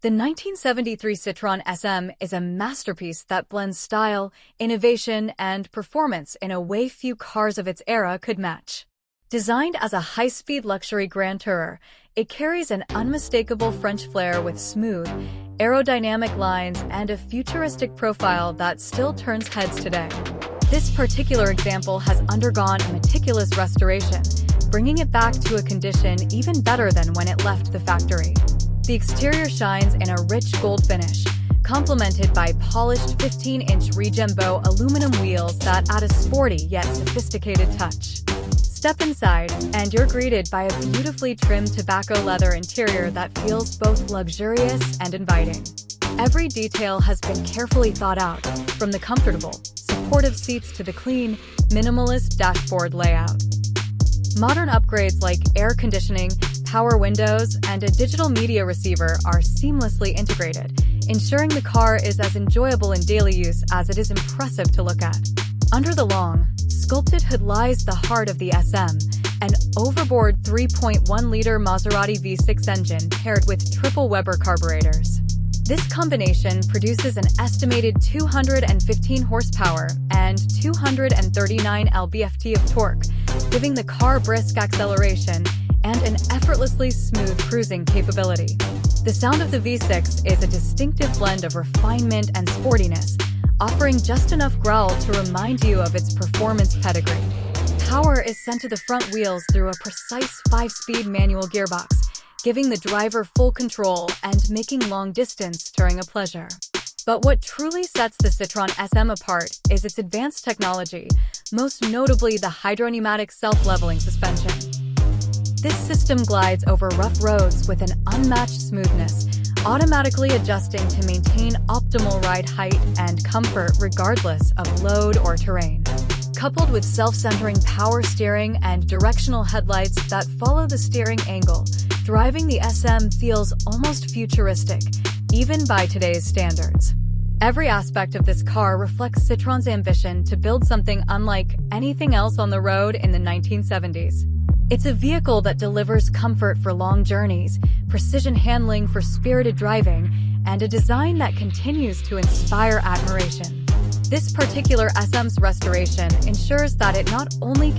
The 1973 Citroën SM is a masterpiece that blends style, innovation, and performance in a way few cars of its era could match. Designed as a high-speed luxury grand tourer, it carries an unmistakable French flair with smooth, aerodynamic lines and a futuristic profile that still turns heads today. This particular example has undergone a meticulous restoration, bringing it back to a condition even better than when it left the factory. The exterior shines in a rich gold finish, complemented by polished 15-inch Regembo aluminum wheels that add a sporty yet sophisticated touch. Step inside, and you're greeted by a beautifully trimmed tobacco leather interior that feels both luxurious and inviting. Every detail has been carefully thought out, from the comfortable, supportive seats to the clean, minimalist dashboard layout. Modern upgrades like air conditioning, power windows, and a digital media receiver are seamlessly integrated, ensuring the car is as enjoyable in daily use as it is impressive to look at. Under the long, sculpted hood lies the heart of the SM, an overboard 3.1-liter Maserati V6 engine paired with triple Weber carburetors. This combination produces an estimated 215 horsepower and 239 lb-ft of torque, giving the car brisk acceleration and an effortlessly smooth cruising capability. The sound of the V6 is a distinctive blend of refinement and sportiness, offering just enough growl to remind you of its performance pedigree. Power is sent to the front wheels through a precise 5-speed manual gearbox, giving the driver full control and making long-distance touring a pleasure. But what truly sets the Citroën SM apart is its advanced technology, most notably the hydropneumatic self-leveling suspension. This system glides over rough roads with an unmatched smoothness, automatically adjusting to maintain optimal ride height and comfort regardless of load or terrain. Coupled with self-centering power steering and directional headlights that follow the steering angle, driving the SM feels almost futuristic, even by today's standards. Every aspect of this car reflects Citroën's ambition to build something unlike anything else on the road in the 1970s. It's a vehicle that delivers comfort for long journeys, precision handling for spirited driving, and a design that continues to inspire admiration. This particular SM's restoration ensures that it not only